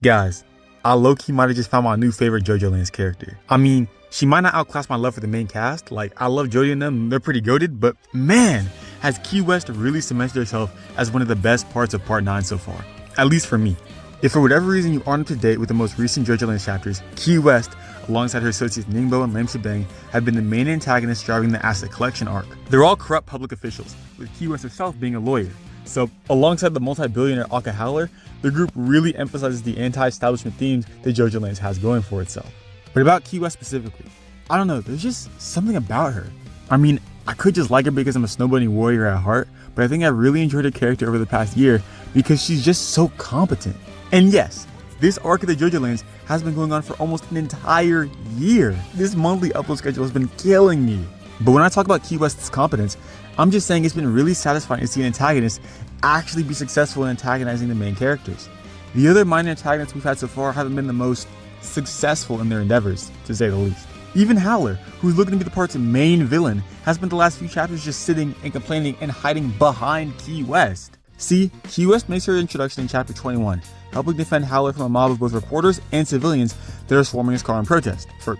Guys, I low-key might have just found my new favorite JOJOLANDS character. I mean, she might not outclass my love for the main cast, like I love Jodie and them, they're pretty goated, but man, has Key West really cemented herself as one of the best parts of Part 9 so far. At least for me. If for whatever reason you aren't up to date with the most recent JOJOLANDS chapters, Key West, alongside her associates Ningbo and Lam Shebang, have been the main antagonists driving the asset collection arc. They're all corrupt public officials, with Key West herself being a lawyer. So, alongside the multi-billionaire howler, the group really emphasizes the anti-establishment themes that JOJOLANDS has going for itself. But about Key West specifically, I don't know, there's just something about her. I mean, I could just like her because I'm a snowboarding warrior at heart, but I think I really enjoyed her character over the past year because she's just so competent. And yes, this arc of the JOJOLANDS has been going on for almost an entire year. This monthly upload schedule has been killing me. But when I talk about Key West's competence, I'm just saying it's been really satisfying to see an antagonist actually be successful in antagonizing the main characters. The other minor antagonists we've had so far haven't been the most successful in their endeavors, to say the least. Even Howler, who's looking to be the part's main villain, has spent the last few chapters just sitting and complaining and hiding behind Key West. See, Key West makes her introduction in chapter 21, helping defend Howler from a mob of both reporters and civilians that are swarming his car in protest for,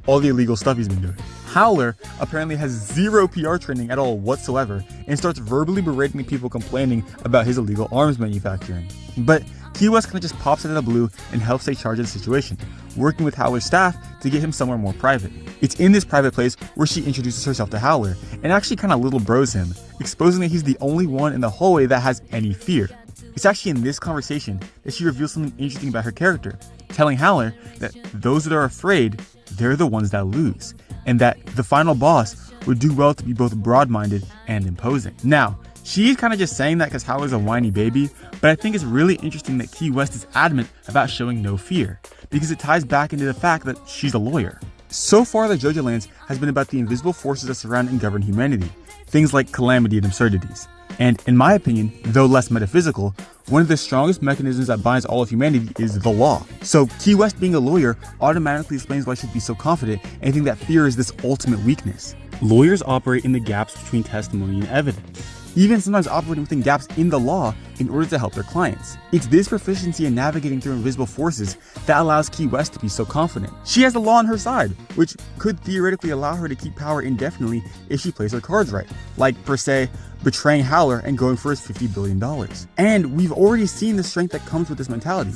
all the illegal stuff he's been doing. Howler apparently has zero PR training at all whatsoever and starts verbally berating the people complaining about his illegal arms manufacturing. But Key West kind of just pops out of the blue and helps take charge of the situation, working with Howler's staff to get him somewhere more private. It's in this private place where she introduces herself to Howler and actually kind of little bros him, exposing that he's the only one in the hallway that has any fear. It's actually in this conversation that she reveals something interesting about her character, telling Howler that those that are afraid, they're the ones that lose, and that the final boss would do well to be both broad-minded and imposing. Now, she's kind of just saying that because Howler's a whiny baby, but I think it's really interesting that Key West is adamant about showing no fear, because it ties back into the fact that she's a lawyer. So far, the JOJOLANDS has been about the invisible forces that surround and govern humanity, things like calamity and absurdities. And in my opinion, though less metaphysical, one of the strongest mechanisms that binds all of humanity is the law. So Key West being a lawyer automatically explains why she'd be so confident and think that fear is this ultimate weakness. Lawyers operate in the gaps between testimony and evidence, even sometimes operating within gaps in the law in order to help their clients. It's this proficiency in navigating through invisible forces that allows Key West to be so confident. She has the law on her side, which could theoretically allow her to keep power indefinitely if she plays her cards right, like per se, betraying Howler and going for his $50 billion. And we've already seen the strength that comes with this mentality.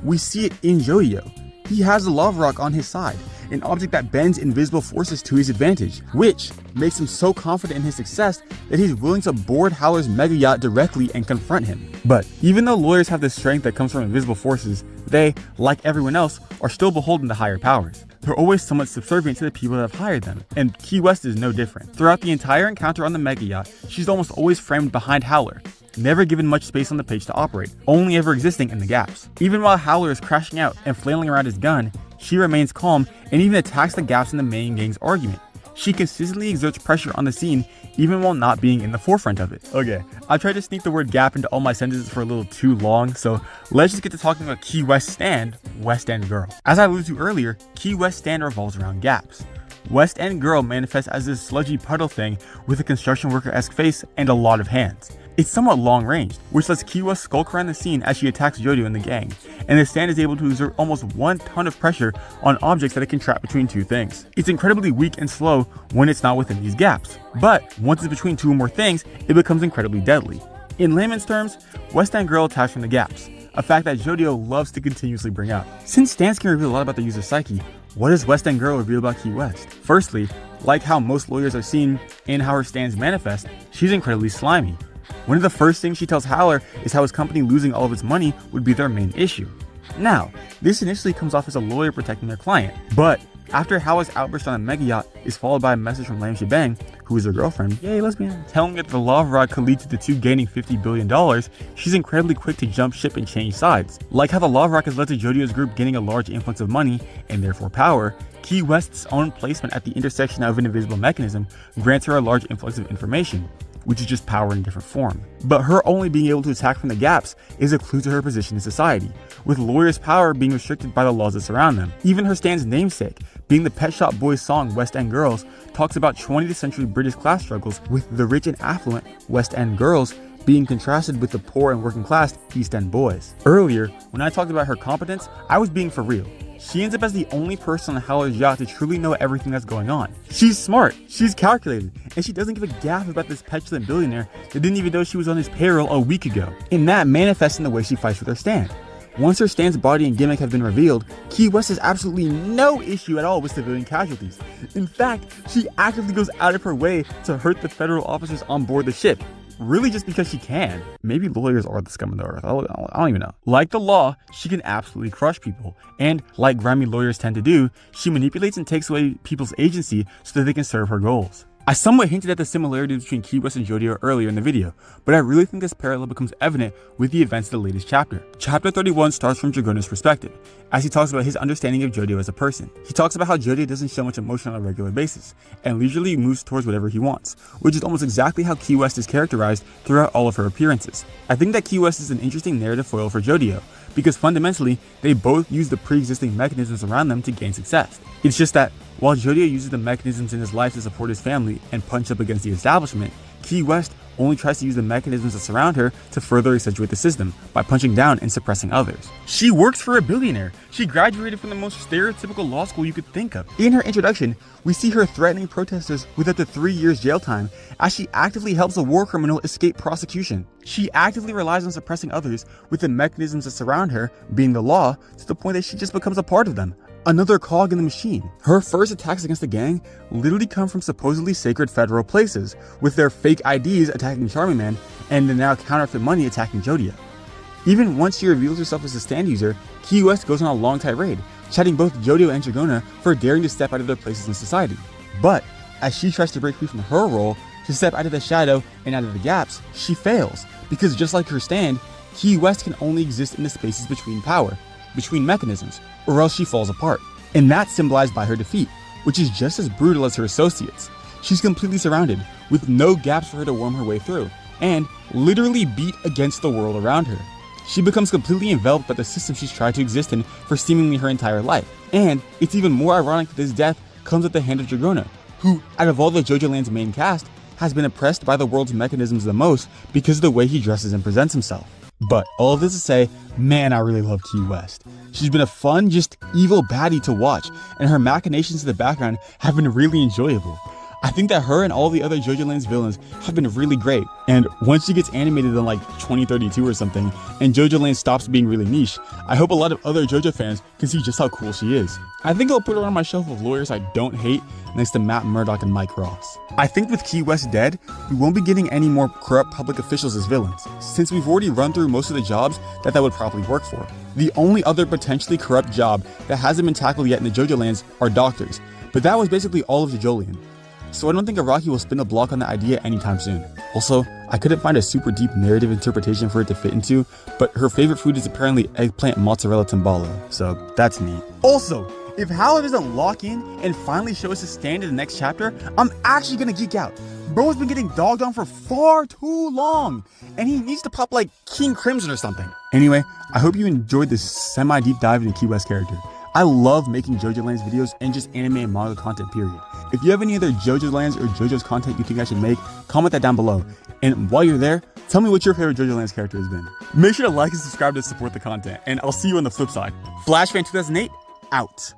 We see it in Jodio. He has the lava rock on his side, an object that bends invisible forces to his advantage, which makes him so confident in his success that he's willing to board Howler's mega yacht directly and confront him. But even though lawyers have this strength that comes from invisible forces, they, like everyone else, are still beholden to higher powers. They're always somewhat subservient to the people that have hired them, and Key West is no different. Throughout the entire encounter on the mega yacht, she's almost always framed behind Howler, never given much space on the page to operate, only ever existing in the gaps. Even while Howler is crashing out and flailing around his gun, she remains calm and even attacks the gaps in the main gang's argument. She consistently exerts pressure on the scene even while not being in the forefront of it. Okay, I tried to sneak the word gap into all my sentences for a little too long, so let's just get to talking about Key West stand, West End Girl. As I alluded to earlier, Key West stand revolves around gaps. West End Girl manifests as this sludgy puddle thing with a construction worker-esque face and a lot of hands. It's somewhat long-ranged, which lets Key West skulk around the scene as she attacks Jodio and the gang, and the stand is able to exert almost 1 ton of pressure on objects that it can trap between two things. It's incredibly weak and slow when it's not within these gaps, but once it's between two or more things, it becomes incredibly deadly. In layman's terms, West End Girl attacks from the gaps, a fact that Jodio loves to continuously bring up. Since stands can reveal a lot about the user's psyche, what does West End Girl reveal about Key West? Firstly, like how most lawyers are seen and how her stands manifest, she's incredibly slimy. One of the first things she tells Howler is how his company losing all of its money would be their main issue. Now, this initially comes off as a lawyer protecting their client, but after Howler's outburst on a mega yacht is followed by a message from Lam Shebang, who is her girlfriend, yay lesbian, telling that the lava rock could lead to the two gaining $50 billion, she's incredibly quick to jump ship and change sides. Like how the lava rock has led to Jodio's group getting a large influx of money, and therefore power, Key West's own placement at the intersection of an invisible mechanism grants her a large influx of information, which is just power in a different form. But her only being able to attack from the gaps is a clue to her position in society, with lawyers' power being restricted by the laws that surround them. Even her stand's namesake, being the Pet Shop Boys song West End Girls, talks about 20th century British class struggles, with the rich and affluent West End girls being contrasted with the poor and working class East End boys. Earlier, when I talked about her competence, I was being for real. She ends up as the only person on Howler's yacht to truly know everything that's going on. She's smart, she's calculated, and she doesn't give a gaff about this petulant billionaire that didn't even know she was on his payroll a week ago. And that manifests in the way she fights with her stand. Once her stand's body and gimmick have been revealed, Key West has absolutely no issue at all with civilian casualties. In fact, she actively goes out of her way to hurt the federal officers on board the ship. Really just because she can. Maybe lawyers are the scum of the earth. I don't even know. Like the law, she can absolutely crush people. And like grimy lawyers tend to do, she manipulates and takes away people's agency so that they can serve her goals. I somewhat hinted at the similarities between Key West and JOJO earlier in the video, but I really think this parallel becomes evident with the events of the latest chapter. Chapter 31 starts from Dragona's perspective, as he talks about his understanding of JOJO as a person. He talks about how JOJO doesn't show much emotion on a regular basis, and leisurely moves towards whatever he wants, which is almost exactly how Key West is characterized throughout all of her appearances. I think that Key West is an interesting narrative foil for JOJO, because fundamentally, they both use the pre-existing mechanisms around them to gain success. It's just that, while JOJO uses the mechanisms in his life to support his family and punch up against the establishment, Key West only tries to use the mechanisms that surround her to further accentuate the system by punching down and suppressing others. She works for a billionaire. She graduated from the most stereotypical law school you could think of. In her introduction, we see her threatening protesters with up to 3 years jail time as she actively helps a war criminal escape prosecution. She actively relies on suppressing others with the mechanisms that surround her, being the law, to the point that she just becomes a part of them. Another cog in the machine. Her first attacks against the gang literally come from supposedly sacred federal places, with their fake IDs attacking Charming Man and the now counterfeit money attacking JOJO. Even once she reveals herself as a stand user, Key West goes on a long tirade, chiding both JOJO and Dragona for daring to step out of their places in society. But as she tries to break free from her role, to step out of the shadow and out of the gaps, she fails, because just like her stand, Key West can only exist in the spaces between power, between mechanisms, or else she falls apart. And that's symbolized by her defeat, which is just as brutal as her associates. She's completely surrounded, with no gaps for her to worm her way through, and literally beat against the world around her. She becomes completely enveloped by the system she's tried to exist in for seemingly her entire life. And it's even more ironic that this death comes at the hand of Dragona, who, out of all the JOJOLANDS main cast, has been oppressed by the world's mechanisms the most because of the way he dresses and presents himself. But all of this to say, man, I really love Key West. She's been a fun, just evil baddie to watch, and her machinations in the background have been really enjoyable. I think that her and all the other JOJOLANDS villains have been really great, and once she gets animated in like 2032 or something, and JOJOLANDS stops being really niche, I hope a lot of other JOJO fans can see just how cool she is. I think I'll put her on my shelf of lawyers I don't hate, next to Matt Murdock and Mike Ross. I think with Key West dead, we won't be getting any more corrupt public officials as villains, since we've already run through most of the jobs that would probably work for. The only other potentially corrupt job that hasn't been tackled yet in the JOJOLANDS are doctors, but that was basically all of JOJOLian. So I don't think Araki will spin the block on the idea anytime soon. Also, I couldn't find a super deep narrative interpretation for it to fit into, but her favorite food is apparently eggplant mozzarella timbalo, so that's neat. Also, if Howler doesn't lock in and finally show us his stand in the next chapter, I'm actually gonna geek out. Bro's been getting dogged on for far too long, and he needs to pop like King Crimson or something. Anyway, I hope you enjoyed this semi-deep dive into Key West character. I love making JOJOLANDS videos and just anime and manga content, period. If you have any other JOJOLANDS or JoJo's content you think I should make, comment that down below. And while you're there, tell me what your favorite JOJOLANDS character has been. Make sure to like and subscribe to support the content, and I'll see you on the flip side. FlashFan2008, out.